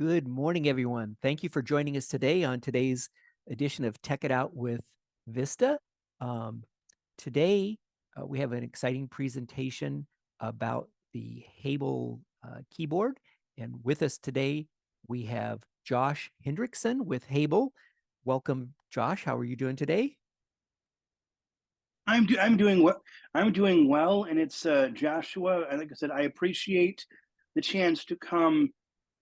Good morning, everyone. Thank you for joining us today on today's edition of Tech It Out with Vista. Um, Today, we have an exciting presentation about the Hable keyboard. And with us today, we have Josh Hendrickson with Hable. Welcome, Josh. How are you doing today? I'm doing well. I'm doing well, and it's Joshua. And like I said, I appreciate the chance to come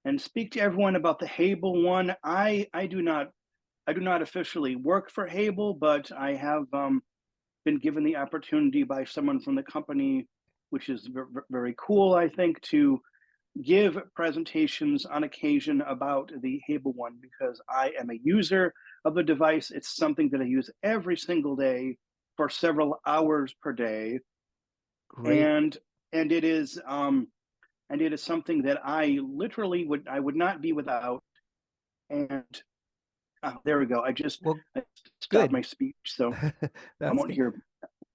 and speak to everyone about the Hable One. I do not officially work for Hable, but I have been given the opportunity by someone from the company, which is very cool, I think, to give presentations on occasion about the Hable One because I am a user of the device. It's something that I use every single day for several hours per day, Great. and and it is something that I would not be without. And there we go. Well, I stopped good. my speech, so I That's won't good. hear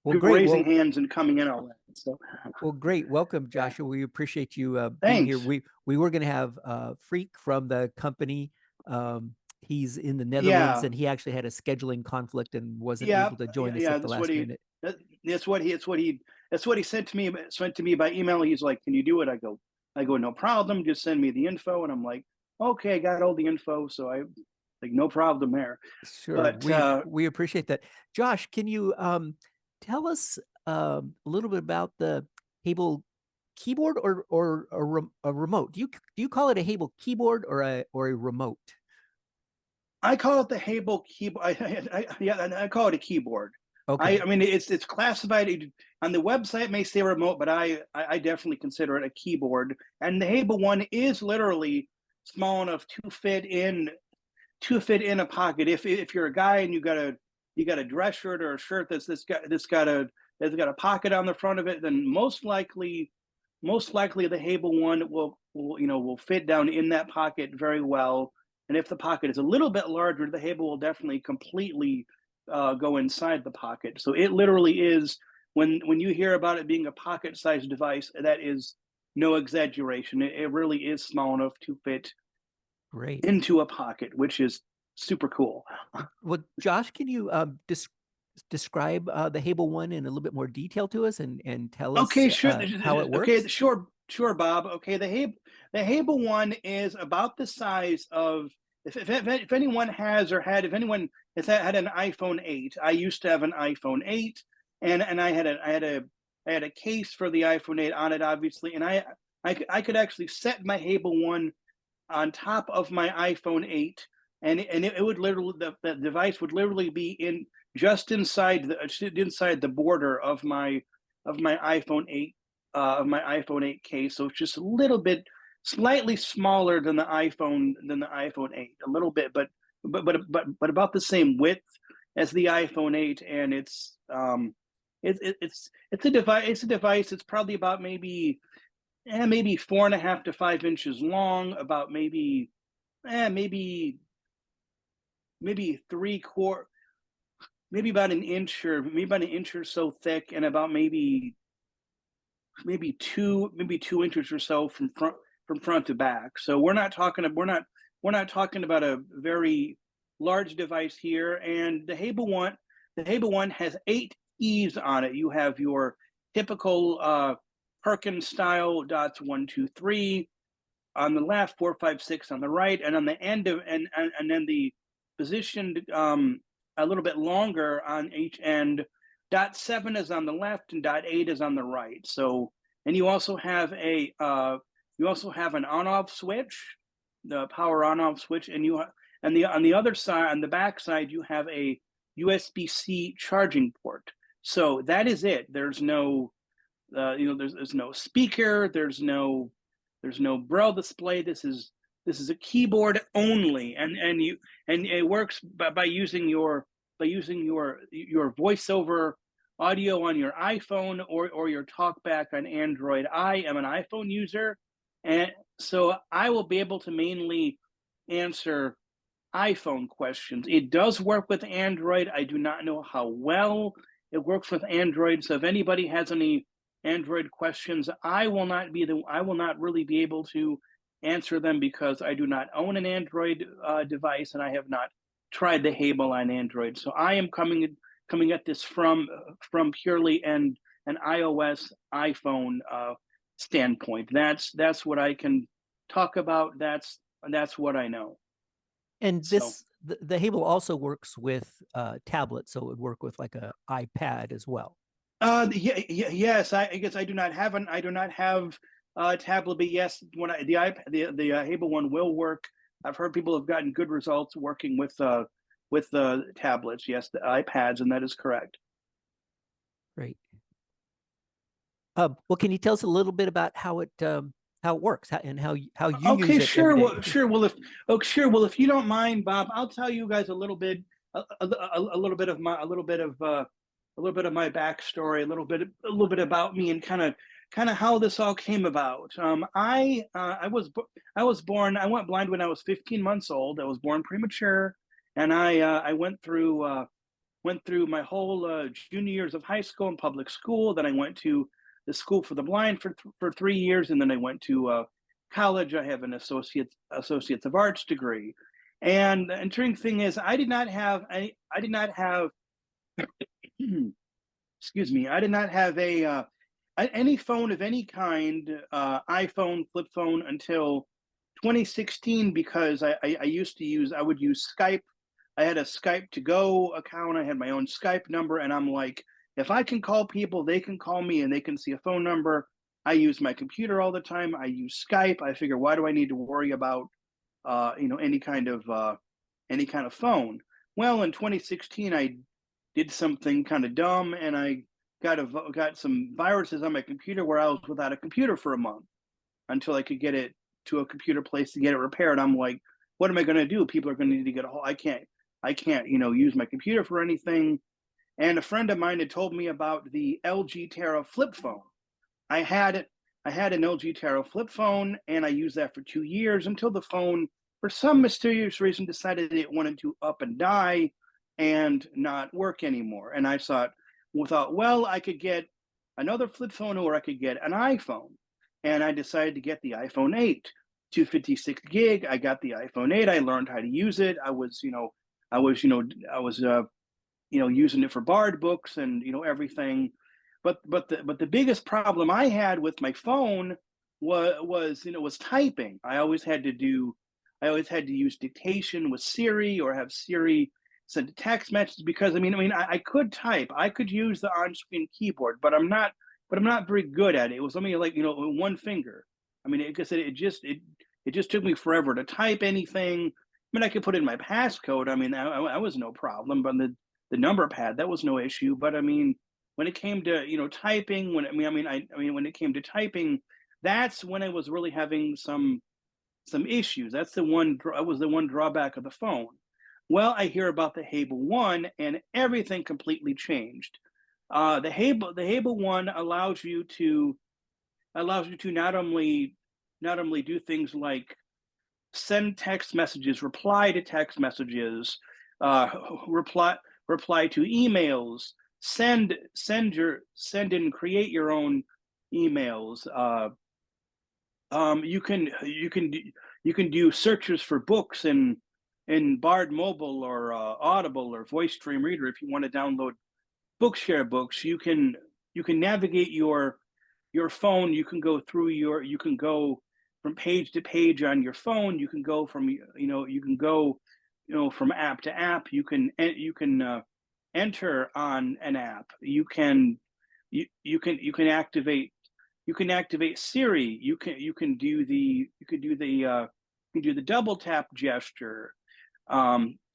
Well, great. raising hands and coming in all that. So Well, great. Welcome, yeah, Joshua. We appreciate you being here. thanks. We were going to have Freak from the company. He's in the Netherlands, Yeah, and he actually had a scheduling conflict and wasn't yeah, able to yeah, join us yeah. at the last minute. That's what he sent to me. Sent to me by email. He's like, "Can you do it?" I go, "No problem. Just send me the info." And I'm like, "Okay, I got all the info." So I like, no problem there. Sure, But we appreciate that. Josh, can you tell us a little bit about the Hable keyboard or a remote? Do you call it a Hable keyboard or a remote? I call it the Hable keyboard. Yeah, I call it a keyboard. I, Okay, I mean, it's classified on the website. It may say remote, but I definitely consider it a keyboard. And the Hable One is literally small enough to fit in a pocket. If you're a guy and you got a dress shirt or a shirt that's got a pocket on the front of it, then most likely the Hable One will fit down in that pocket very well. And if the pocket is a little bit larger, the Hable will definitely completely go inside the pocket. So it literally is, when you hear about it being a pocket-sized device, that is no exaggeration. It really is small enough to fit great. into a pocket, which is super cool. Well, Josh, can you describe the Hable one in a little bit more detail to us and tell us Okay, sure. how it Okay, works? sure, Bob. Okay, the Hable One is about the size of, if anyone has or had if anyone has had an iPhone 8. I used to have an iPhone 8, and I had a case for the iPhone 8 on it, obviously, and I could actually set my Hable One on top of my iPhone 8, and it would literally, the device would literally be in just inside the border of my iPhone 8, case. So it's just a little bit slightly smaller than the iPhone 8, a little bit, but about the same width as the iPhone 8. And it's a device. It's a device. It's probably about maybe 4.5 to 5 inches long, about maybe three quarter, maybe about an inch or so thick, and about maybe 2 inches or so from front to back. So we're not talking about a very large device here. And the Hable One has 8 keys on it. You have your typical Perkins style dots, 1, 2, 3 on the left, 4, 5, 6 on the right, and on the end of and then the positioned a little bit longer on each end. Dot 7 is on the left and dot 8 is on the right. So, and you also have an on-off switch, the power on-off switch, and on the other side, on the back side, you have a USB-C charging port. So that is it. There's no there's no speaker. There's no braille display. This is a keyboard only, and it works by using your voiceover audio on your iPhone, or your TalkBack on Android. I am an iPhone user, and so I will be able to mainly answer iPhone questions. It does work with Android. I do not know how well it works with Android. So if anybody has any Android questions, I will not really be able to answer them because I do not own an Android device, and I have not tried the Hable on Android. So I am coming at this from purely an iOS iPhone standpoint. That's what I can talk about. That's what I know. And So the Hable also works with tablets, so it would work with like a iPad as well. yes, I guess I do not have a tablet, but yes, when the iPad, the Hable One will work. I've heard people have gotten good results working with the tablets. Yes, the iPads, and that is correct. Great. Well, can you tell us a little bit about how it works and how you use Okay, it every sure. day? Well, sure. Well, if you don't mind, Bob, I'll tell you guys a little bit, a little bit of my, a little bit of my backstory, a little bit about me, and kind of how this all came about. I was born. I went blind when I was 15 months old. I was born premature, and I went through my whole junior years of high school and public school. Then I went to the school for the blind for 3 years, and then I went to college. I have an associates of arts degree, and the interesting thing is I did not have excuse me, I did not have any phone of any kind, iPhone, flip phone, until 2016, because I would use Skype. I had a Skype to go account. I had my own Skype number, and I'm like, if I can call people, they can call me, and they can see a phone number. I use my computer all the time. I use Skype. I figure, why do I need to worry about any kind of phone? Well, in 2016, I did something kind of dumb, and I got some viruses on my computer where I was without a computer for a month until I could get it to a computer place to get it repaired. I'm like, what am I going to do? People are going to need to get a hold. I can't, use my computer for anything. And a friend of mine had told me about the LG Terra flip phone. I had it. I had an LG Terra flip phone, and I used that for 2 years until the phone, for some mysterious reason, decided it wanted to up and die and not work anymore. And I thought, well, I could get another flip phone, or I could get an iPhone. And I decided to get the iPhone 8, 256 gig. I got the iPhone 8. I learned how to use it. I was using it for Bard books and everything. But the biggest problem I had with my phone was typing. I always had to use dictation with Siri, or have Siri send a text message, because I could type. I could use the on-screen keyboard, but I'm not very good at it. It was only like one finger. It just took me forever to type anything. I could put in my passcode. I was no problem, but the number pad, that was no issue. But when it came to typing, when it came to typing, that's when I was really having some issues. That was the one drawback of the phone. Well, I hear about the Hable One, and everything completely changed. The Hable One allows you to not only do things like send text messages, reply to text messages, uh, reply to emails, send and create your own emails. You can do searches for books in Bard Mobile, or Audible, or Voice Stream Reader. If you want to download Bookshare books, you can navigate your phone. You can go from page to page on your phone. You can go from from app to app. You can enter on an app. You can activate Siri. You can do the double tap gesture,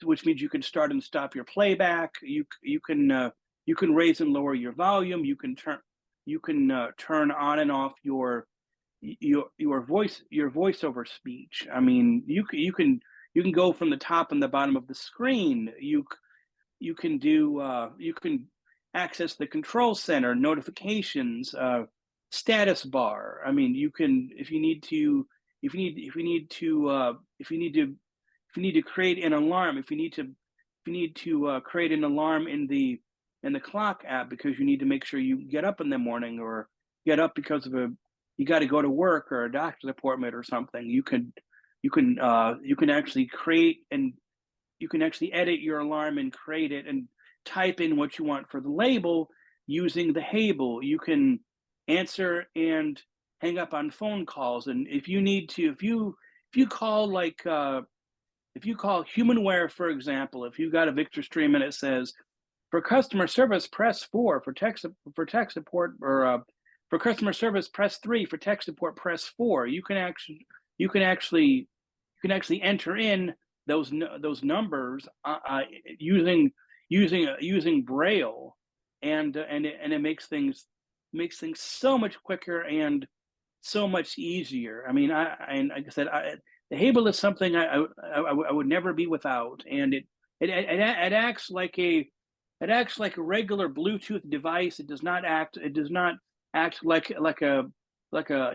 which means you can start and stop your playback. You can raise and lower your volume. You can turn on and off your voiceover speech. You can go from the top and the bottom of the screen. You can access the control center, notifications, status bar. You can, if you need to create an alarm, if you need to create an alarm in the clock app, because you need to make sure you get up in the morning, or get up because of you got to go to work or a doctor's appointment or something, you can actually create, and you can actually edit your alarm and create it and type in what you want for the label using the Hable. You can answer and hang up on phone calls, and if you need to, if you call like if you call Humanware, for example, if you've got a Victor stream and it says, for customer service, press 4. For tech support, or for customer service, press 3. For tech support, press 4. You can actually you can actually enter in those numbers using Braille, and it makes things so much quicker and so much easier. I mean, and like I said, the Hable is something I would never be without, and it acts like a regular Bluetooth device. It does not act like a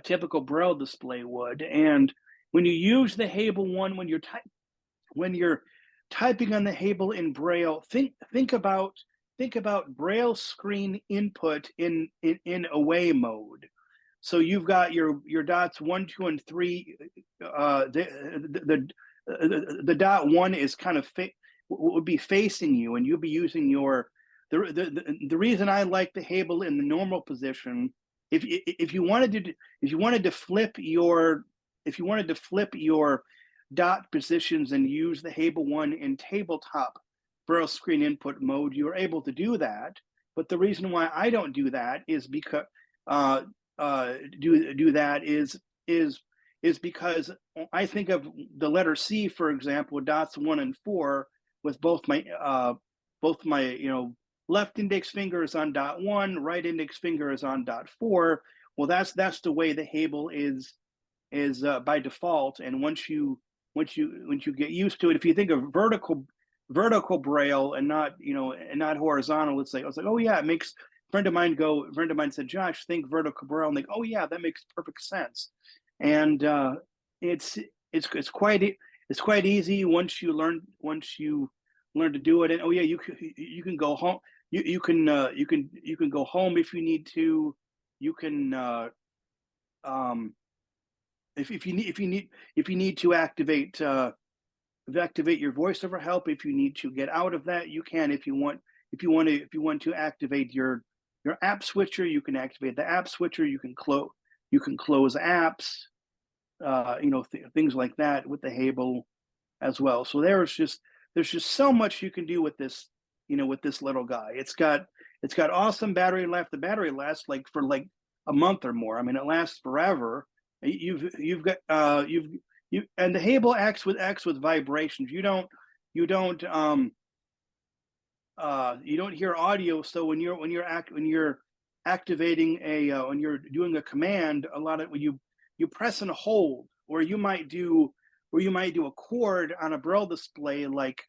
typical Braille display would. And when you use the Hable One, when you're typing on the Hable in Braille, think about Braille screen input in away mode. So you've got your dots 1, 2, and 3. The dot 1 is kind of would be facing you, and you'll be using your the reason I like the Hable in the normal position. If you wanted to flip your dot positions and use the Hable One in tabletop Braille screen input mode, you're able to do that. But the reason why I don't do that is because because I think of the letter C, for example, dots 1 and 4, with both my left index finger is on dot 1, right index finger is on dot 4. Well, that's the way the Hable is by default. And once you get used to it, if you think of vertical Braille and not horizontal, it's like, I was like, oh yeah, it makes. A friend of mine said, Josh, think vertical Braille. I'm like, oh yeah, that makes perfect sense. And it's quite easy once you learn to do it. And oh yeah, you can go home. You can go home if you need to. You can if you need to activate your voiceover help. If you need to get out of that, you can. If you want to activate your app switcher, you can activate the app switcher. You can close apps, things like that with the Hable as well. So there's just so much you can do with this, with this little guy. It's got awesome battery life. The battery lasts for a month or more. I mean, it lasts forever. You've got and the Hable acts with vibrations. You don't hear audio. So when you're activating when you're doing a command, a lot of when you press and hold, or you might do a chord on a Braille display, like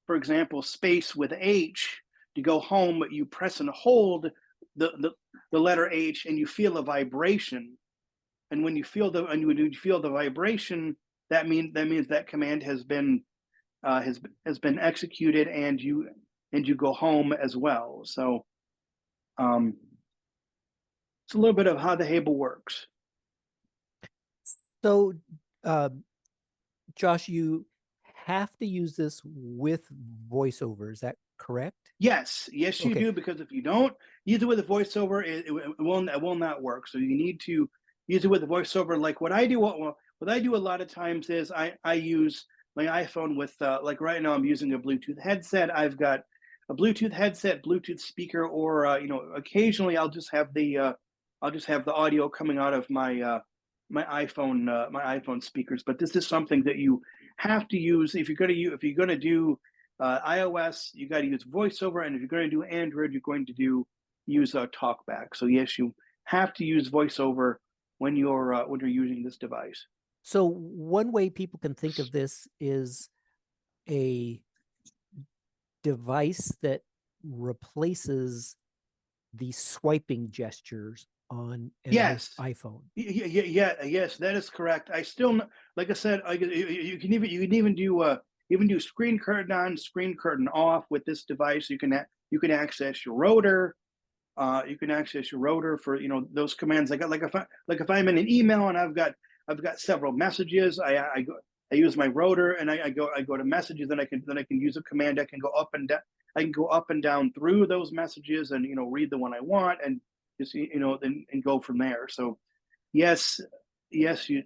for example, space with H to go home, but you press and hold the letter H, and you feel a vibration. And when you feel the vibration, that means that command has been executed, and you go home as well. So it's a little bit of how the Hable works. So, Josh, you have to use this with voiceover. Is that correct? Yes, you do, because if you don't use it with a voiceover, it will not work. So you need to use it with a voiceover. Like what I do a lot of times is I use my iPhone with like right now I'm using a Bluetooth headset. I've got a Bluetooth headset, Bluetooth speaker, or occasionally I'll just have the audio coming out of my my iPhone speakers. But this is something that you have to use if you're going to do iOS. You got to use VoiceOver, and if you're going to do Android, you're going to use TalkBack. So yes, you have to use VoiceOver when you're using this device. So one way people can think of this is a device that replaces the swiping gestures on an iPhone. Yes, that is correct. I still, like I said, you can even do screen curtain on, screen curtain off with this device. You can access your rotor. You can access your rotor for those commands. I got if I'm in an email and I've got several messages. I use my rotor and I go to messages. Then I can use a command. I can go up and down. I can go up and down through those messages and read the one I want and just and go from there. So yes, you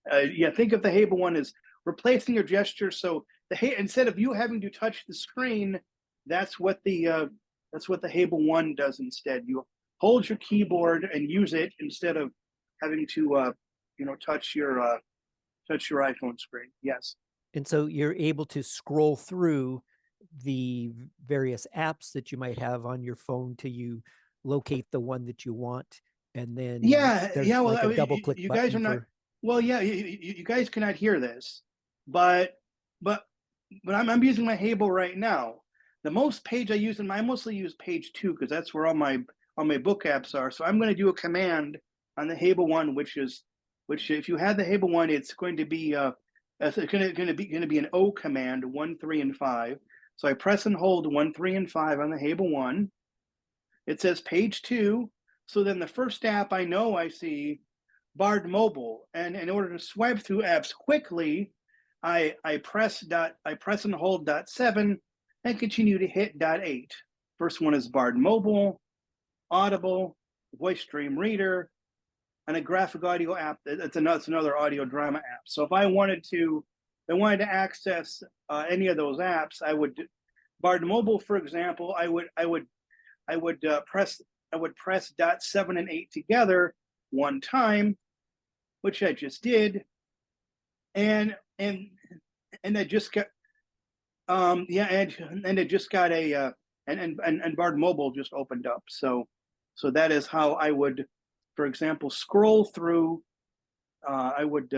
yeah. Think of the Hable One as replacing your gesture. So instead of you having to touch the screen, that's what the Hable One does instead. You hold your keyboard and use it instead of having to touch your iPhone screen. Yes. And so you're able to scroll through the various apps that you might have on your phone till you locate the one that you want. And then Yeah, there's yeah. Well, like a double click you guys button are not. for. Well, yeah, you guys cannot hear this, but but I'm using my Hable right now. The most page I use, and I mostly use page 2 because that's where all my book apps are. So I'm going to do a command on the Hable One, which if you have the Hable One, it's going to be it's going to be an O command 1, 3, and 5. So I press and hold 1, 3, and 5 on the Hable One. It says page 2. So then the first app I know I see Bard Mobile, and in order to swipe through apps quickly, I press and hold .7 and continue to hit .8. First one is Bard Mobile, Audible, Voice Stream Reader, and a graphic audio app. It's another audio drama app. So if I wanted to access any of those apps, I would Bard Mobile, for example. I would press .7 and 8 together one time, which I just did, and I just got and it just got a and Bard Mobile just opened up. So that is how I would, for example, scroll through. I would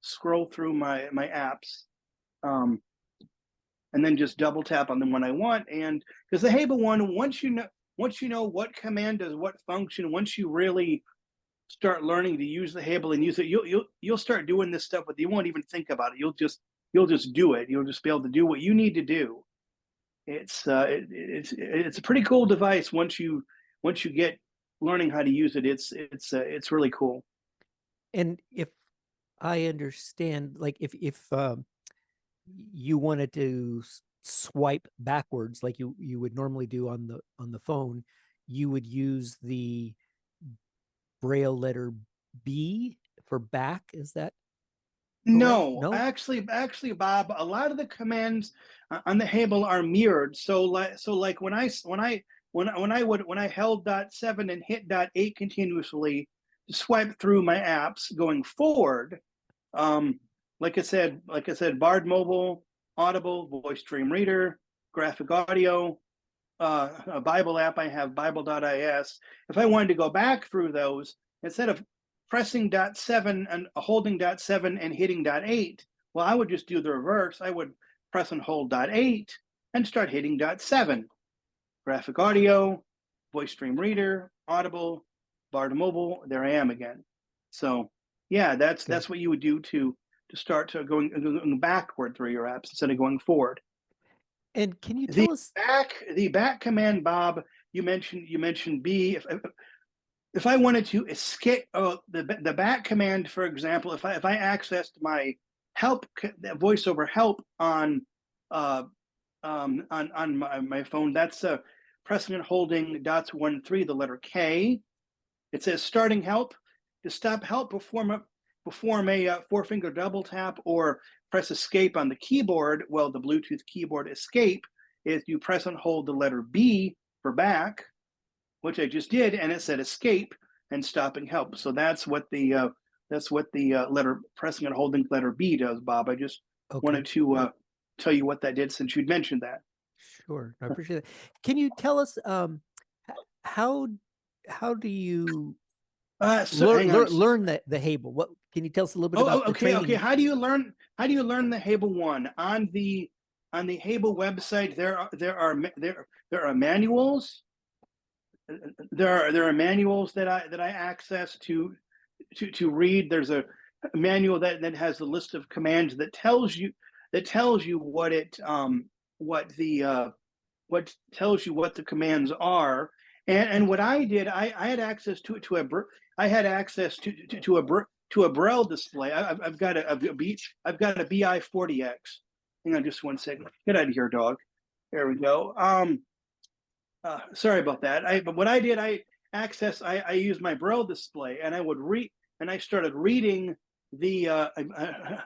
scroll through my apps, and then just double tap on the one I want. And because the Hable One, once you know what command does what function, once you really start learning to use the Hable and use it, you'll start doing this stuff, but you won't even think about it. You'll just do it. You'll just be able to do what you need to do. It's a pretty cool device once you get learning how to use it. It's really cool. And if I understand, like if you wanted to swipe backwards like you would normally do on the phone, you would use the Braille letter B for back. Is that correct? No, No? actually, Bob, a lot of the commands on the Hable are mirrored. So like when I held .7 and hit .8 continuously to swipe through my apps going forward, like I said, Bard Mobile, Audible, Voice Stream Reader, Graphic Audio, a Bible app. I have Bible.is. If I wanted to go back through those, instead of pressing .7 and holding .7 and hitting .8, well, I would just do the reverse. I would press and hold .8 and start hitting .7. Graphic Audio, Voice Stream Reader, Audible, Bard Mobile. There I am again. So yeah, that's what you would do to start to going backward through your apps instead of going forward. And can you tell us The back command, Bob? You mentioned B. If I wanted to escape the back command, for example, if I accessed my help voiceover help on my phone, that's pressing and holding .1, 3, the letter K. It says starting help. To stop help, perform a 4-finger double tap or press escape on the keyboard. Well, the Bluetooth keyboard escape is you press and hold the letter B for back, which I just did, and it said escape and stopping help. So that's what the letter pressing and holding letter B does, Bob. I just wanted to tell you what that did since you'd mentioned that. Sure, I appreciate it. Can you tell us how do you learn the Hable? What can you tell us a little bit about the training? Okay. How do you learn the Hable One on the Hable website? There are manuals. There are manuals that I access to read. There's a manual that has a list of commands that tells you what the commands are, And what I did, I had access to a I had access to a Braille display. I've got I've got a BI40X. Hang on just one second. Get out of here, dog. There we go. Sorry about that. But what I did, I used my Braille display, and I would read, and I started reading the.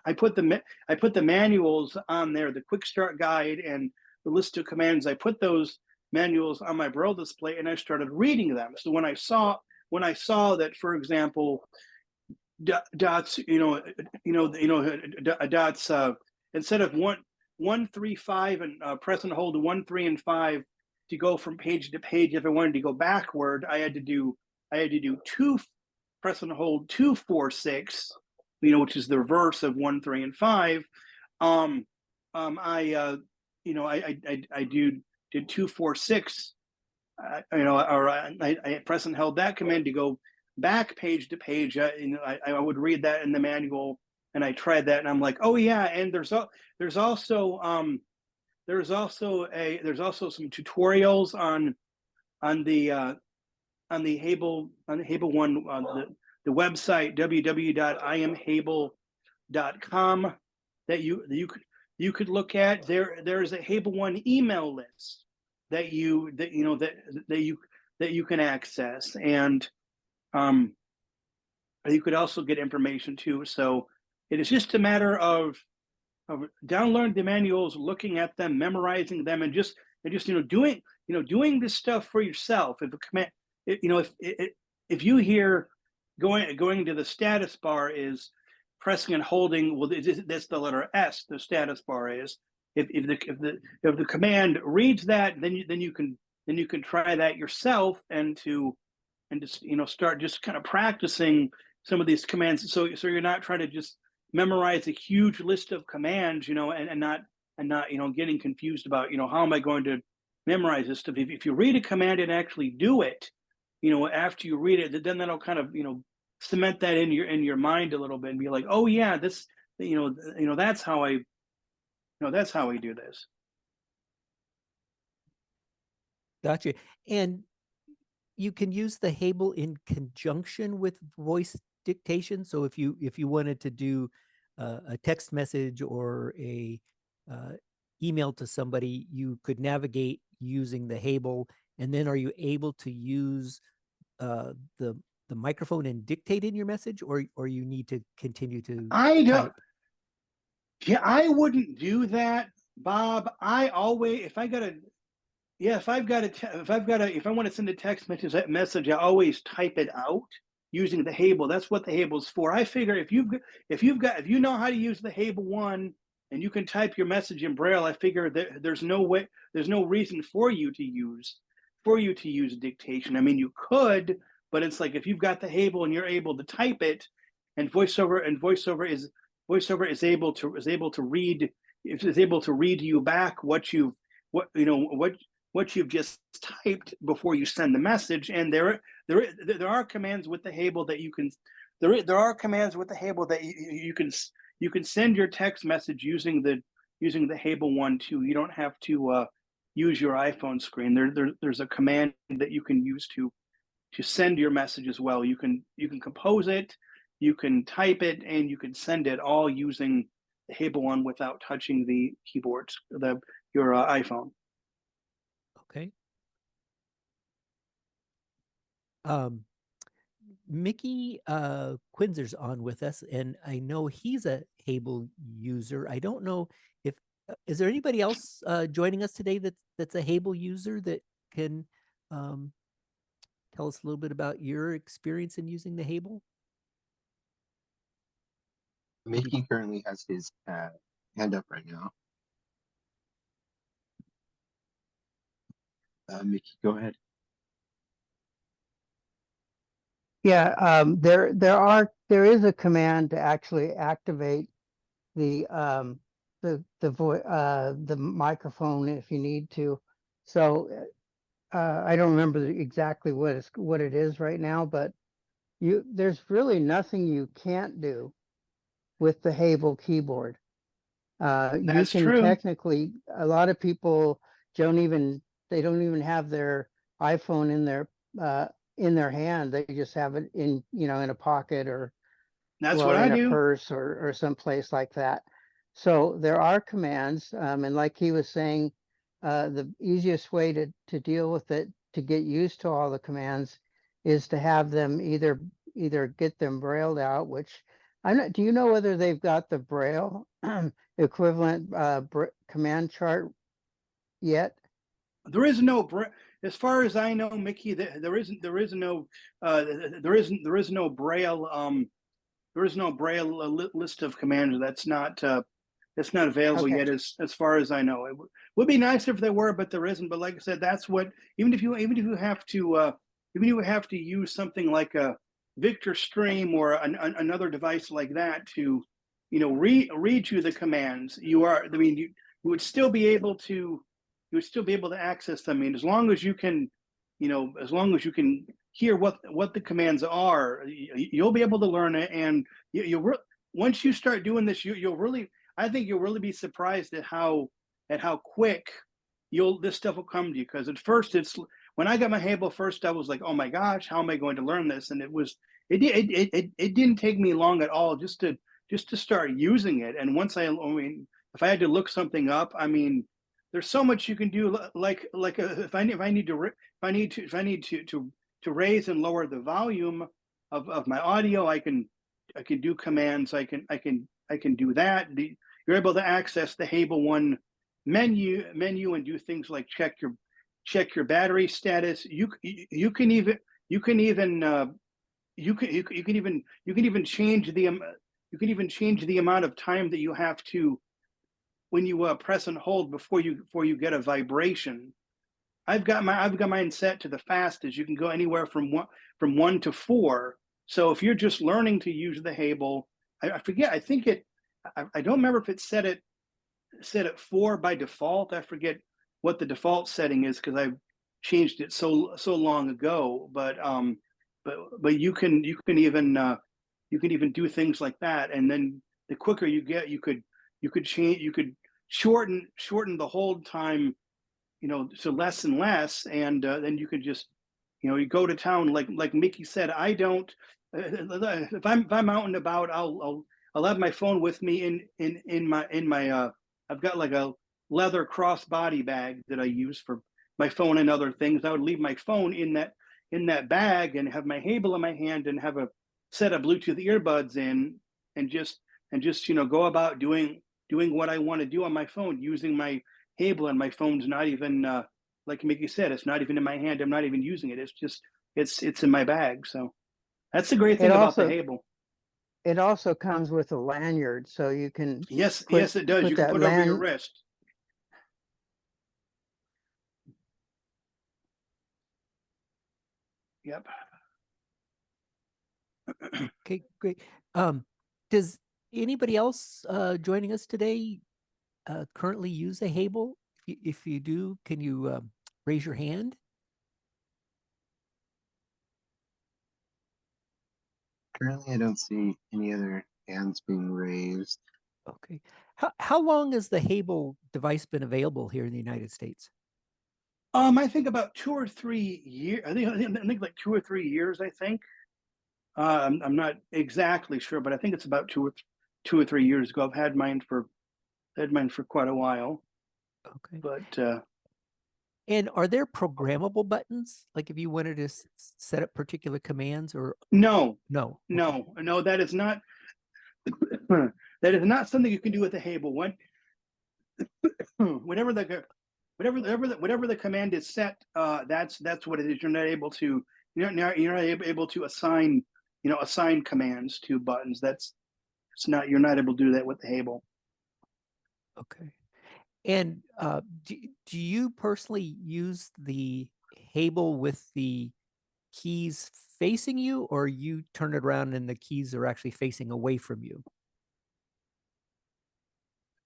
I put the manuals on there, the quick start guide and the list of commands. I put those manuals on my Braille display, and I started reading them. So when I saw that, for example, dots, dots, instead of 1, 3, 5 and press and hold 1, 3, and 5 to go from page to page. If I wanted to go backward, I had to do 2, press and hold 2, 4, 6, which is the reverse of 1, 3, and 5. I did 2, 4, 6. Or I press and held that command to go back page to page. I would read that in the manual, and I tried that, and I'm like, oh yeah. And there's also some tutorials on the Hable One, the website www.iamhable.com that you could look at. There's a Hable One email list that you can access, and you could also get information too. So it is just a matter of downloading the manuals, looking at them, memorizing them, and just doing this stuff for yourself. If a command, if you hear going to the status bar is pressing and holding, well, that's the letter S. The status bar is. If the command reads that, then you can try that yourself, and just start just kind of practicing some of these commands. So you're not trying to just memorize a huge list of commands, and not getting confused about how am I going to memorize this stuff. If you read a command and actually do it, after you read it, then that'll kind of cement that in your mind a little bit, and be like, oh yeah, this that's how I do this. Gotcha. And you can use the Hable in conjunction with voice dictation. So if you wanted to do a text message or a email to somebody, you could navigate using the Hable. And then are you able to use the microphone and dictate in your message, or you need to continue to type? Yeah, I wouldn't do that, Bob. I always, if I want to send a text message, I always type it out using the Hable. That's what the Hable's for. I figure if you know how to use the Hable One and you can type your message in Braille, I figure that there's no reason for you to use dictation. I mean, you could, but it's like if you've got the Hable and you're able to type it, and voiceover is able to read you back what you've just typed before you send the message. And there are commands with the Hable that you can you can send your text message using the Hable One too. You don't have to use your iPhone screen. There's a command that you can use to send your message as well. You can compose it, you can type it, and you can send it all using the Hable One without touching the keyboard, your iPhone. Okay. Mickey Quinzer's on with us, and I know he's a Hable user. I don't know if is there anybody else joining us today that's a Hable user that can tell us a little bit about your experience in using the Hable? Mickey currently has his hand up right now. Mickey, go ahead. Yeah, there is a command to actually activate the microphone if you need to. So I don't remember exactly what it is right now, but there's really nothing you can't do with the Hable keyboard. That's you can true. technically, a lot of people don't even have their iPhone in their hand. They just have it in, in a pocket or That's what I in a do. purse or someplace like that. So there are commands, and like he was saying, the easiest way to deal with it, to get used to all the commands, is to have them either get them brailled out, which I'm not. Do you know whether they've got the braille equivalent command chart yet? There is no, as far as I know, Mickey, there is no braille. There is no braille list of commands. That's not available Okay. yet, as far as I know. It would be nice if there were, but there isn't. But like I said, that's what, even if you have to use something like a Victor Stream or another device like that to, read you the commands, you would still be able to access them. I mean, as long as you can hear what the commands are, you'll be able to learn it. And once you start doing this, I think you'll really be surprised at how quick this stuff will come to you. Because at first, when I got my Hable first, I was like, oh my gosh, how am I going to learn this? And it didn't take me long at all just to start using it. And once if I had to look something up, I mean, there's so much you can do. If I need to raise and lower the volume of my audio, I can do commands. I can do that. You're able to access the Hable One menu and do things like check your battery status. You can even change the amount of time that you have to, when you press and hold before you get a vibration. I've got mine set to the fastest. You can go anywhere from 1 to 4. So if you're just learning to use the Hable, I forget. I think I don't remember if it's set at 4 by default. I forget what the default setting is because I've changed it so long ago. But you can even do things like that. And then the quicker you get, you could shorten the hold time, to less and less, and then you could just, you go to town. Like Mickey said, I don't. If I'm out and about, I'll have my phone with me in my I've got like a leather crossbody bag that I use for my phone and other things. I would leave my phone in that bag and have my Hable in my hand and have a set of Bluetooth earbuds in, and just go about doing what I want to do on my phone using my Hable. And my phone's not even like Mickey said, it's not even in my hand. I'm not even using it. It's just it's in my bag. So that's the great thing about the Hable. It also comes with a lanyard, so you can yes it does. You can put it over your wrist. Yep. Okay, great. Does anybody else joining us today currently use a Hable? If you do, can you raise your hand? Currently, I don't see any other hands being raised. Okay. How long has the Hable device been available here in the United States? I think about 2 or 3 years. I think like 2 or 3 years. I think. I'm not exactly sure, but I think it's about 2 or 3 years ago. I've had mine for quite a while. Okay. But and are there programmable buttons? Like if you wanted to set up particular commands or no, okay. that is not that is not something you can do with the Hable One. Whatever the command is set, that's what it is. You're not able to assign commands to buttons. You're not able to do that with the Hable. Okay. And do you personally use the Hable with the keys facing you, or you turn it around and the keys are actually facing away from you?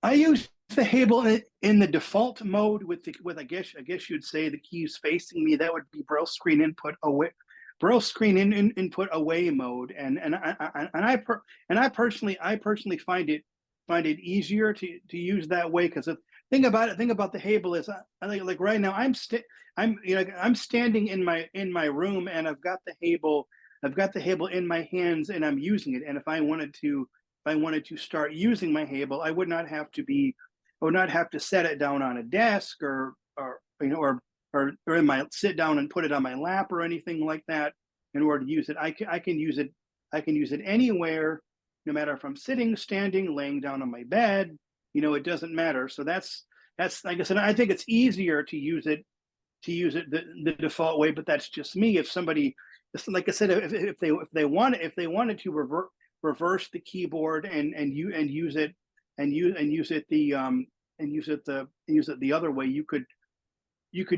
I use the Hable in the default mode with I guess you'd say the keys facing me. That would be braille screen input away, input away mode. And I personally find it easier to use that way, because thing about it, thing about the Hable is, I like right now I'm standing in my room, and I've got the Hable in my hands, and I'm using it. And if I wanted to start using my Hable, I would not have to set it down on a desk or in my sit down and put it on my lap or anything like that in order to use it. I can use it anywhere, no matter if I'm sitting, standing, laying down on my bed. It doesn't matter. So that's like I said, I think it's easier to use it the default way, but that's just me. If somebody, like I said, if they wanted to reverse the keyboard and use it the other way, you could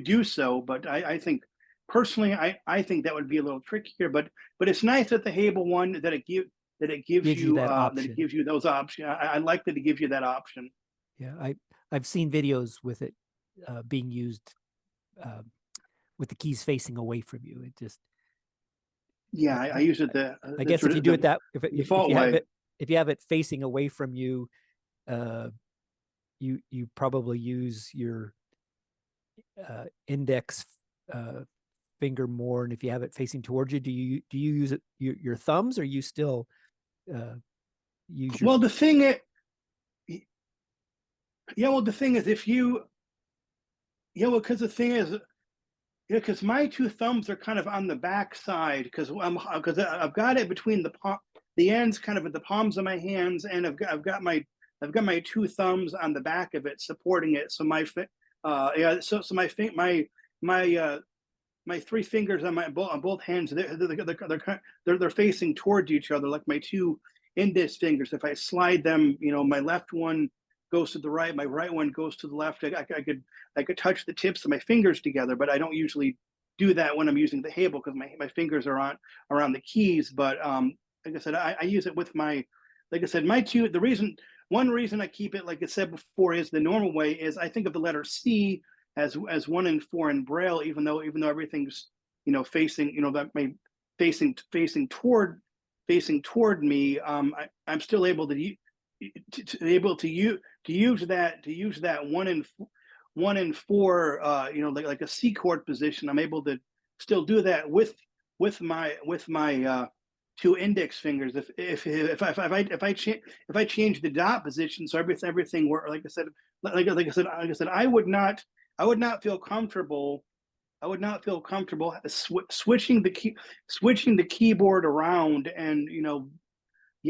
do so. But I think personally, I think that would be a little trickier. But it's nice that the Hable One that it gives you that that option. it gives you those options. I like that it gives you that option. Yeah, I've seen videos with it being used with the keys facing away from you. It just I use it I guess if you do it that if you have it facing away from you, you probably use your index finger more, and if you have it facing towards you, do you use it your thumbs, or you still use your? Well, the thing is, if you, because the thing is, because my two thumbs are kind of on the back side, because I've got it between the ends, kind of at the palms of my hands, and I've got my two thumbs on the back of it supporting it. So my my three fingers on both hands, they're facing towards each other, like my two index fingers. If I slide them, my left one goes to the right, my right one goes to the left. I could touch the tips of my fingers together, but I don't usually do that when I'm using the Hable, because my fingers are on the keys. But like I said, I use it with my, like I said, one reason I keep it, like I said before, is the normal way is I think of the letter C as 1 and 4 in Braille, even though everything's facing facing toward me. I'm still able to use that 1 and 4, like a C chord position. I'm able to still do that with my two index fingers. If I change the dot position, so everything were, like I said, I would not feel comfortable. Switching the keyboard around, and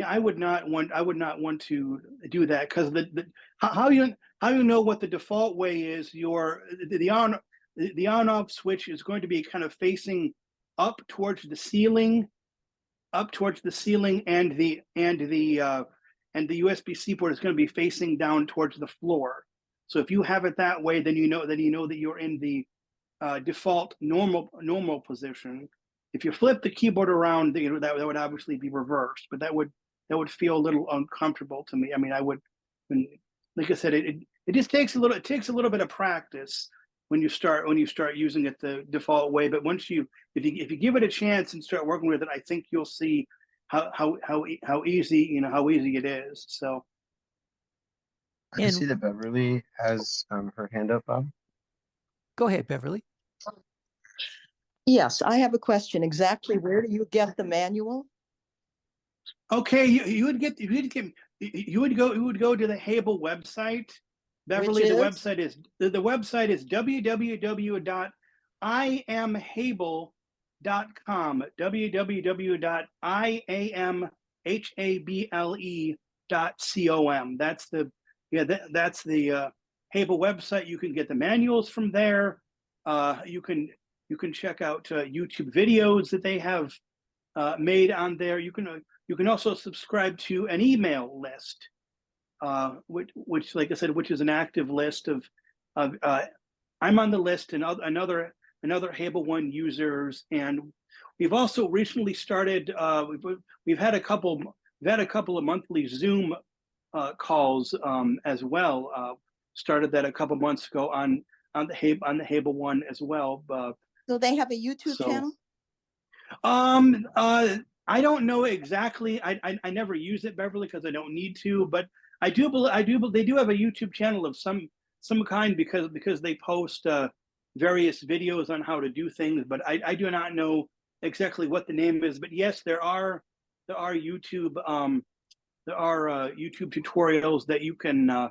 I would not want to do that, because how you know what the default way is. The on off switch is going to be kind of facing up towards the ceiling, and the USB-C port is going to be facing down towards the floor. So if you have it that way, then you know that you're in the default normal position. If you flip the keyboard around, that would obviously be reversed, but that would feel a little uncomfortable to me. I mean, like I said, it just takes a little bit of practice when you start using it the default way. But if you give it a chance and start working with it, I think you'll see how easy it is. So I see that Beverly has her hand up, Bob. Go ahead, Beverly. Yes, I have a question. Exactly where do you get the manual? Okay, you would go to the Hable website, Beverly. The website is www.iamhable.com. www.iamhable.com. That's the Hable website. You can get the manuals from there. You can check out YouTube videos that they have made on there. You can also subscribe to an email list, which, like I said, which is an active list of I'm on the list, and another Hable One users, and we've also recently started. We've had a couple of monthly Zoom calls as well. Started that a couple months ago on the Hable One as well. So they have a YouTube channel? I don't know exactly. I never use it, Beverly, because I don't need to. But I do believe they do have a YouTube channel of some some kind, because they post various videos on how to do things, but I do not know exactly what the name is. But yes, there are YouTube YouTube tutorials that you can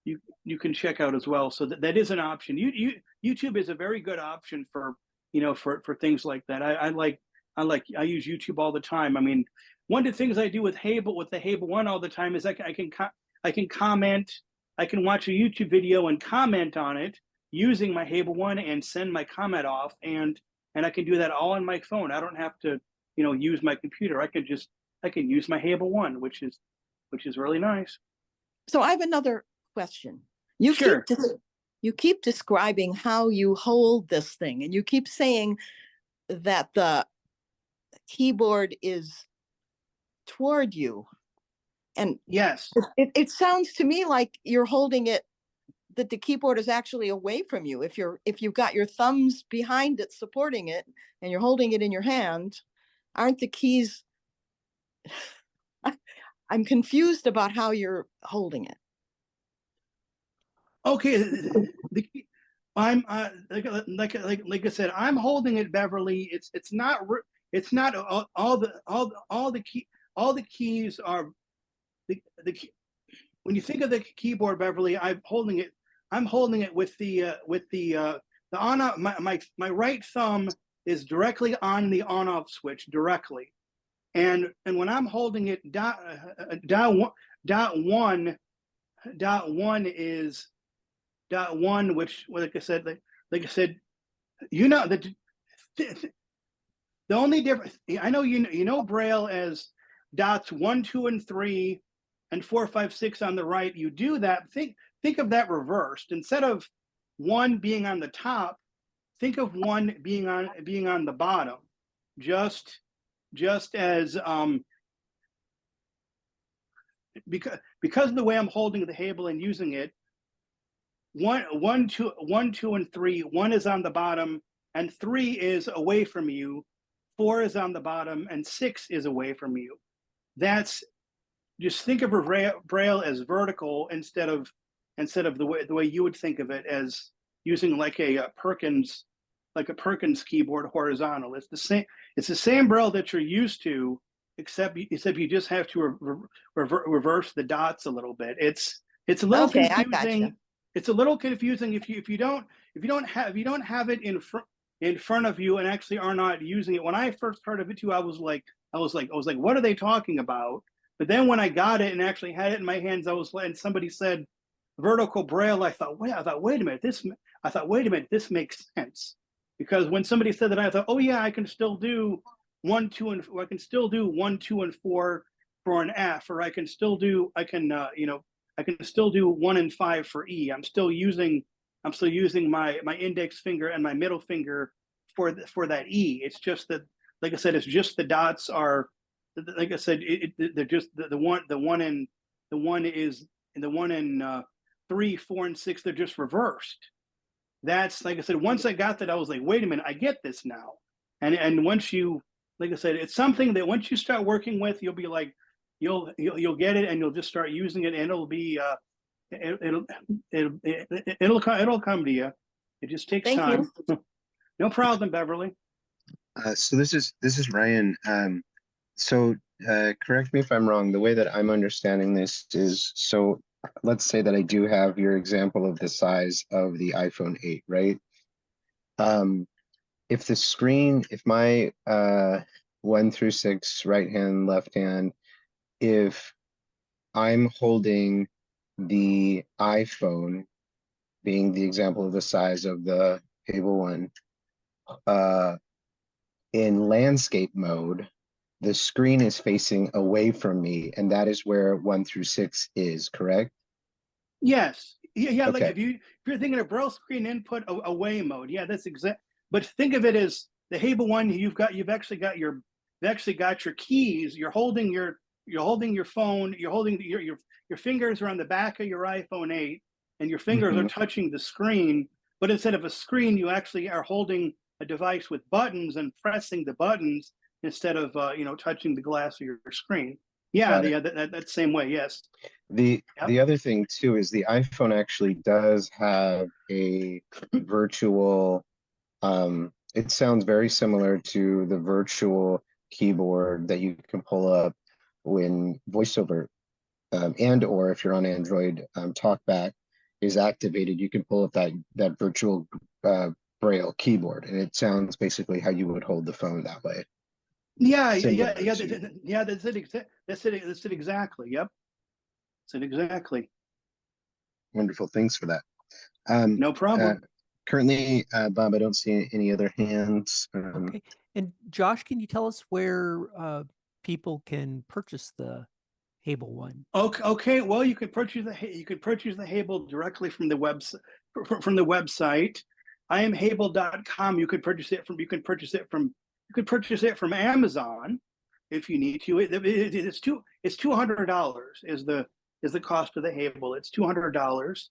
you can check out as well. So that is an option. YouTube is a very good option for for things like that. I use YouTube all the time. I mean, one of the things I do with the Hable One all the time is I can comment. I can watch a YouTube video and comment on it using my Hable One and send my comment off, and I can do that all on my phone. I don't have to use my computer. I can use my Hable One, which is really nice. So I have another question. You Sure. keep describing how you hold this thing, and you keep saying that the keyboard is toward you. And Yes. it sounds to me like you're holding it, that the keyboard is actually away from you. If you've got your thumbs behind it supporting it and you're holding it in your hand, aren't the keys? I'm confused about how you're holding it. Okay. I'm like I said, I'm holding it, Beverly. It's not all the keys are the when you think of the keyboard, Beverly, I'm holding it with the on off. My right thumb is directly on the on off switch directly, and when I'm holding it, dot one is dot one, which like I said, the only difference, I know you know Braille as dots 1, 2, and 3, and 4, 5, 6 on the right. You do that. Think of that reversed. Instead of 1 being on the top, think of 1 being on the bottom. Just as because of the way I'm holding the Hable and using it, 1, 2, and 3. 1 is on the bottom, and 3 is away from you. 4 is on the bottom, and 6 is away from you. That's, just think of Braille as vertical instead of the way you would think of it as using like a Perkins keyboard horizontal. It's the same Braille that you're used to, except you just have to reverse the dots a little bit. It's a little Okay, confusing. I gotcha. It's a little confusing if you don't have it in front of you and actually are not using it. When I first heard of it too, I was like, what are they talking about? But then when I got it and actually had it in my hands, and somebody said vertical Braille, I thought, wait a minute, this makes sense. Because when somebody said that, I thought, oh yeah, I can still do 1, 2, and 4. I can still do 1, 2, and 4 for an F, or I can still do 1 and 5 for E. I'm still using my index finger and my middle finger for that E. It's just that, like I said, it's just the dots are, like I said, they're just the one in 3, 4, and 6. They're just reversed. That's, like I said, once I got that, I was like, wait a minute, I get this now. And once you, like I said, it's something that once you start working with, you'll be like, you'll get it, and you'll just start using it, and it'll be it'll come to you. It just takes Thank time. you. No problem, Beverly. So this is Ryan. So correct me if I'm wrong. The way that I'm understanding this is, so let's say that I do have your example of the size of the iPhone 8, right? If the screen, if my 1 through 6 right hand, left hand, if I'm holding the iPhone, being the example of the size of the Hable One, in landscape mode, the screen is facing away from me, and that is where 1 through 6 is, correct? Yes. Yeah. Okay. Like if you're thinking of Braille screen input away mode, yeah, that's exact. But think of it as the Hable One. You've actually got your keys. You're holding your phone. You're holding your fingers are on the back of your iPhone 8, and your fingers are touching the screen. But instead of a screen, you actually are holding a device with buttons and pressing the buttons instead of touching the glass of your screen. Yeah, that same way. Yes. The other thing too is the iPhone actually does have a virtual, it sounds very similar to the virtual keyboard that you can pull up when VoiceOver and or if you're on Android, TalkBack is activated. You can pull up that virtual Braille keyboard, and it sounds basically how you would hold the phone that way. Yeah, Similar yeah. to- Yeah, that's it. That's it exactly. Yep. That's it exactly. Wonderful. Thanks for that. No problem. Currently, Bob, I don't see any other hands. Okay. And Josh, can you tell us where people can purchase the Hable One? Okay. Well, you could purchase the Hable directly from the website. IamHable.com. You could purchase it from Amazon if you need to. It's $200 is the cost of the Hable. It's $200.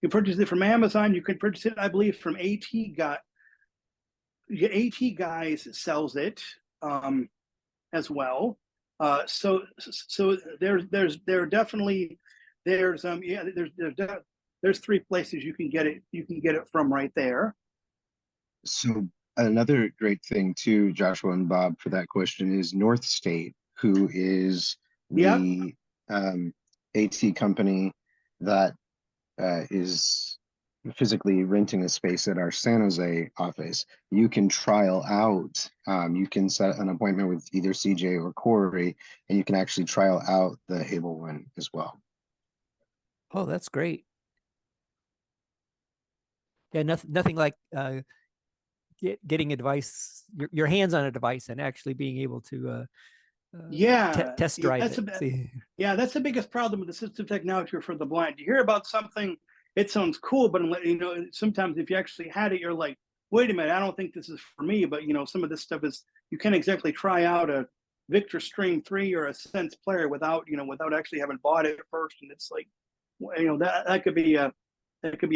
You purchase it from Amazon. You can purchase it, I believe, from AT Guys sells it as well. So there's three places you can get it from right there. So another great thing too, Joshua and Bob, for that question is North State, who is the AT company that is physically renting a space at our San Jose office. You can trial out, you can set an appointment with either CJ or Corey, and you can actually trial out the Hable One as well. Oh, that's great. Yeah, nothing like getting a device, your hands on a device, and actually being able to test drive it. Yeah, that's the biggest problem with assistive technology for the blind. You hear about something, it sounds cool, but sometimes if you actually had it, you're like, wait a minute, I don't think this is for me. But some of this stuff is, you can't exactly try out a Victor Stream 3 or a Sense player without actually having bought it first. And it's like, that could be a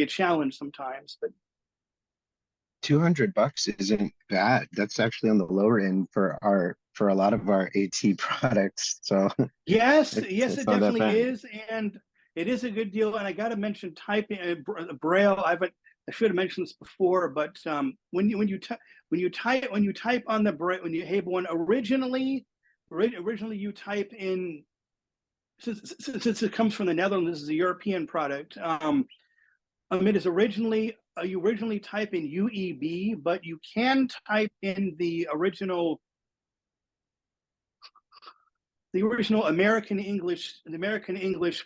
challenge sometimes. But $200 isn't bad. That's actually on the lower end for a lot of our AT products. So yes, it definitely is, and it is a good deal. And I got to mention typing Braille. I should have mentioned this before, but when you type on the Braille, when you Hable One, originally you type in, since it comes from the Netherlands, this is a European product. It is originally you originally type in UEB, but you can type in the original American English,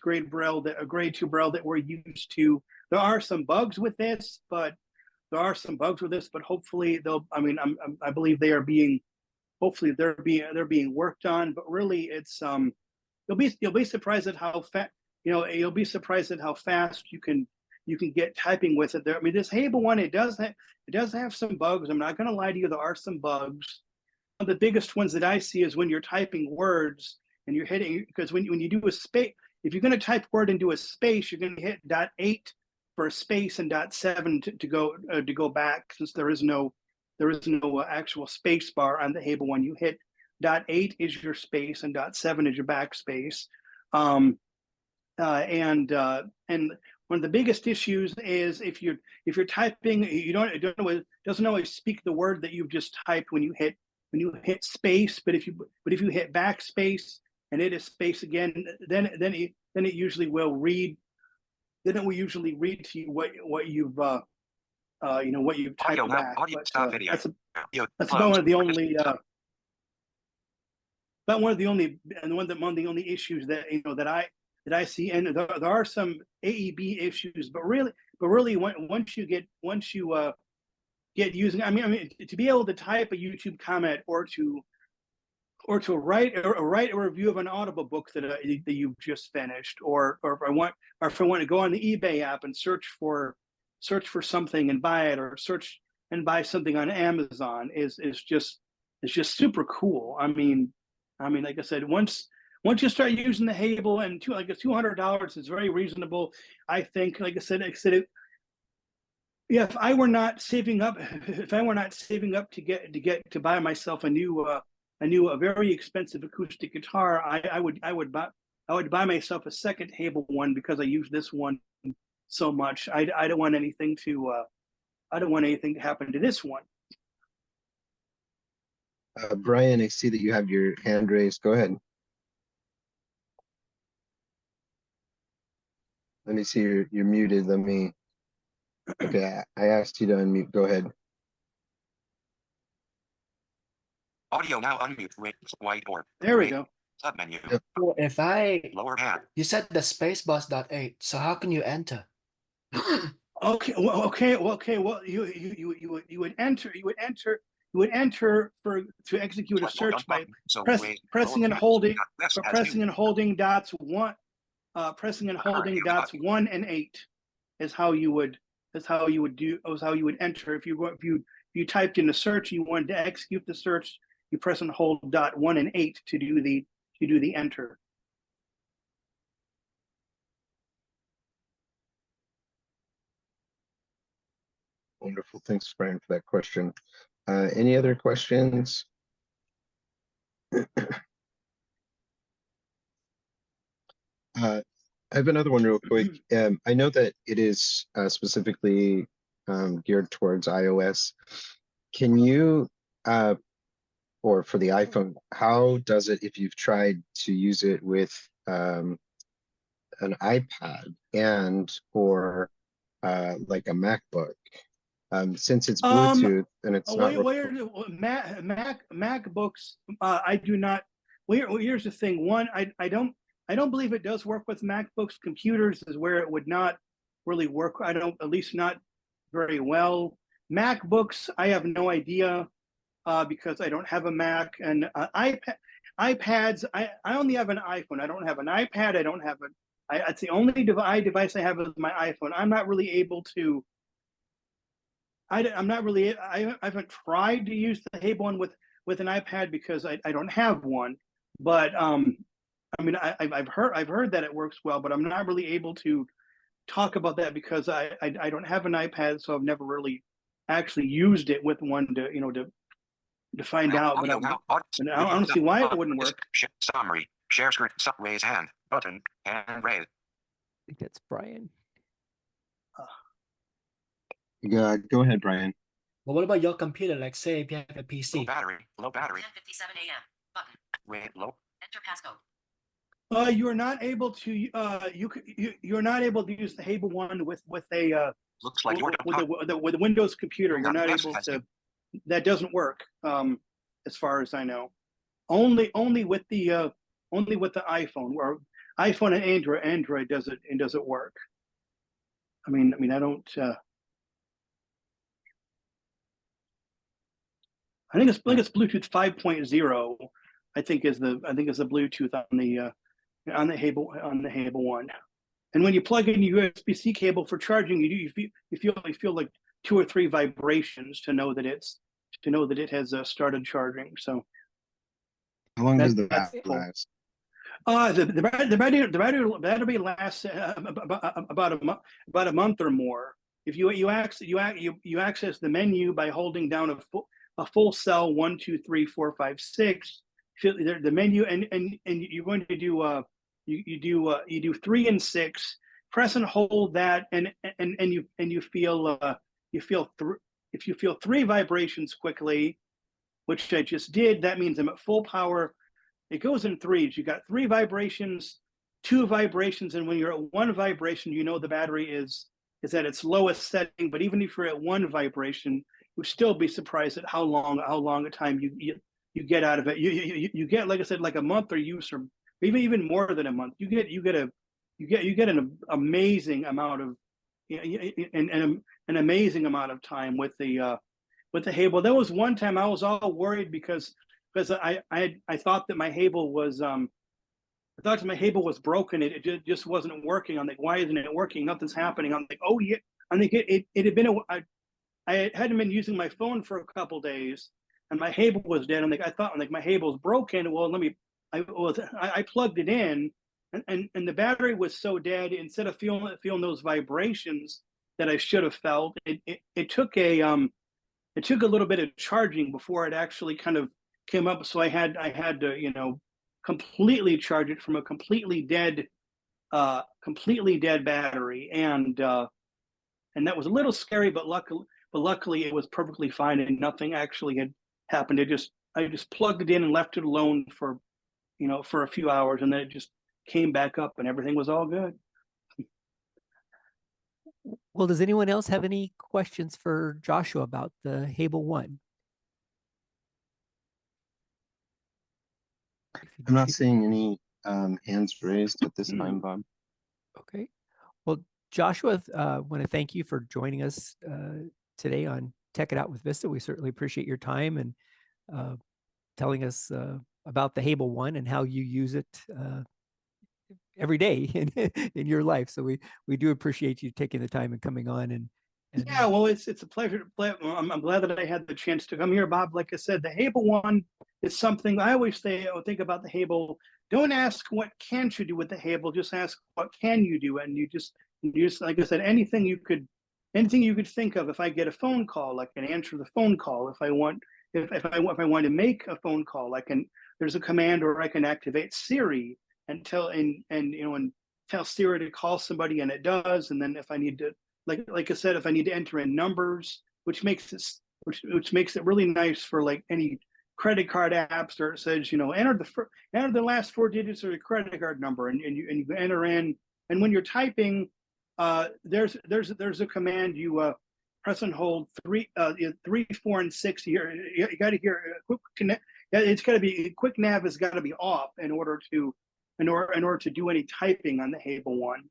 grade Braille, grade 2 Braille that we're used to. There are some bugs with this, but hopefully they'll. I mean, I believe they are being. Hopefully they're being worked on. But really, it's you'll be surprised at how fast you can get typing with it. There, I mean, this Hable One, it does have some bugs. I'm not going to lie to you, there are some bugs. One of the biggest ones that I see is when you're typing words and you're hitting, because when you do a space, if you're going to type word and do a space, you're going to hit .8 for a space and .7 to go back, since there is no actual space bar on the Hable One. You hit .8 is your space and .7 is your backspace. And one of the biggest issues is if you're typing, it doesn't always speak the word that you've just typed when you hit space. But if you hit backspace and it is space again, then it usually will read. Then it will usually read to you what you've typed back. That's about one of the only. But one of the only issues that I see, and there are some AEB issues, but really once you get using, I mean, to be able to type a YouTube comment or to write a review of an Audible book that you've just finished, or if I want to go on the eBay app and search for something and buy it, or search and buy something on Amazon is just super cool. I mean, like I said, once you start using the Hable, and $200 is very reasonable, I think. Like I said, if I were not saving up to buy myself a very expensive acoustic guitar, I would I would buy myself a second Hable One because I use this one so much. I don't want anything to happen to this one. Brian, I see that you have your hand raised. Go ahead. Let me see, you're muted. Let me. Okay, I asked you to unmute. Go ahead. Audio now unmute. Whiteboard. There we go. Submenu. Yep. Well, if I Lower hand. you said the space bus .8, so how can you enter? Okay. Well, you would enter to execute a search by pressing and holding dots one. Pressing and holding dots 1 and 8 is how you would enter. If you typed in a search, you wanted to execute the search, you press and hold dot 1 and 8 to do the enter. Wonderful. Thanks, Brian, for that question. Any other questions? I have another one real quick. I know that it is specifically geared towards iOS. Can you, or for the iPhone, how does it, if you've tried to use it with an iPad and or like a MacBook? Since it's Bluetooth and it's not. MacBooks, I do not. Here's the thing. One, I don't believe it does work with MacBooks. Computers is where it would not really work. At least not very well. MacBooks, I have no idea because I don't have a Mac. And iPads, I only have an iPhone. I don't have an iPad. I don't have it's the only device I have is my iPhone. I'm not really able to. I haven't tried to use the Hable One with an iPad because I don't have one. But I mean, I've heard that it works well, but I'm not really able to talk about that because I don't have an iPad, so I've never really actually used it with one to find out. But I don't see why it wouldn't work. Summary. Share screen. Raise hand. Button. Hand raise. I think that's Brian. Yeah, go ahead, Brian. Well, what about your computer? Like, say if you have a PC. Low battery. 10:57 a.m. Button. Rate low. Enter passcode. You are not able to. You're not able to use the Hable One with a. Looks like with a Windows computer. You're not able to. That doesn't work. As far as I know, only with the iPhone or iPhone and Android does it work. I mean, I don't. I think it's Bluetooth 5.0. I think is the Bluetooth on the Hable One. And when you plug in your USB-C cable for charging, you feel like 2 or 3 vibrations to know that it has started charging. So how long does the battery last? The battery lasts about a month or more. If you access the menu by holding down a full cell 1, 2, 3, 4, 5, 6. The menu and you're going to do you do 3 and 6. Press and hold that and you feel if you feel 3 vibrations quickly, which I just did, that means I'm at full power. It goes in 3s. You got 3 vibrations, 2 vibrations, and when you're at 1 vibration, you know the battery is at its lowest setting. But even if you're at 1 vibration, you would still be surprised at how long a time you get out of it. You get, like I said, like a month or use, or maybe even more than a month. You get an amazing amount of an amazing amount of time with the Hable. There was one time I was all worried because I thought that my Hable was broken. It just wasn't working. I'm like, why isn't it working? Nothing's happening. I'm like, oh yeah. I think it had been I hadn't been using my phone for a couple days, and my Hable was dead. I'm like, my Hable's broken. Well, I plugged it in, and the battery was so dead. Instead of feeling those vibrations that I should have felt, it took a little bit of charging before it actually kind of came up. So I had to completely charge it from a completely dead battery, and that was a little scary, but luckily it was perfectly fine and nothing actually had happened. I just plugged it in and left it alone for for a few hours, and then it just came back up and everything was all good. Well, does anyone else have any questions for Joshua about the Hable One? I'm not seeing any hands raised at this time, Bob. Okay. Well, Joshua, want to thank you for joining us today on Tech It Out with Vista. We certainly appreciate your time and telling us about the Hable One and how you use it every day in your life. So we do appreciate you taking the time and coming on and yeah, well, it's a pleasure to play. I'm glad that I had the chance to come here, Bob. Like I said, the Hable One is something I always think about the Hable. Don't ask what can't you do with the Hable, just ask what can you do, and you just like I said, anything you could think of. If I get a phone call, I can answer the phone call. If I want to make a phone call, there's a command, or I can activate Siri and tell Siri to call somebody, and it does. And then if I need to, like I said, if I need to enter in numbers, which makes it really nice for like any credit card apps, or it says, enter the last 4 digits of your credit card number, and you enter in. And when you're typing, there's a command you press and hold 3, 4, and 6. You got to hear a quick connect. It's got to be quick nav has got to be off in order to do any typing on the Hable One.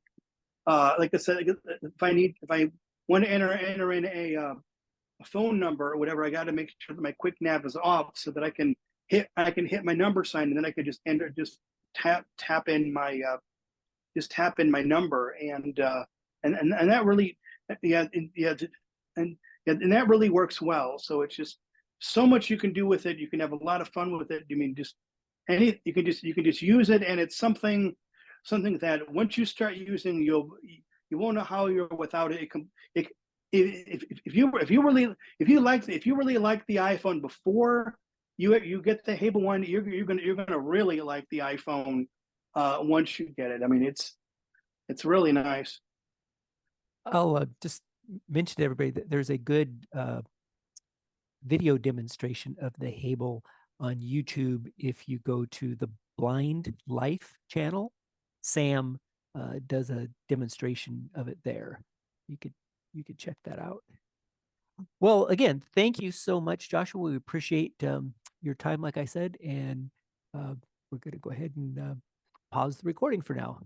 Like I said, if I want to enter in a phone number or whatever, I got to make sure that my quick nav is off so that I can hit my number sign, and then I could just tap in my number, and that really and that really works well. So it's just so much you can do with it. You can have a lot of fun with it. I mean, you can just use it, and it's something that once you start using, you won't know how you're without it. If you really like the iPhone before you get the Hable One, you're gonna really like the iPhone once you get it. I mean, it's really nice. I'll just mention to everybody that there's a good video demonstration of the Hable on YouTube. If you go to the Blind Life channel, Sam does a demonstration of it there. You could check that out. Well, again, thank you so much, Joshua. We appreciate your time, like I said, and we're going to go ahead and pause the recording for now.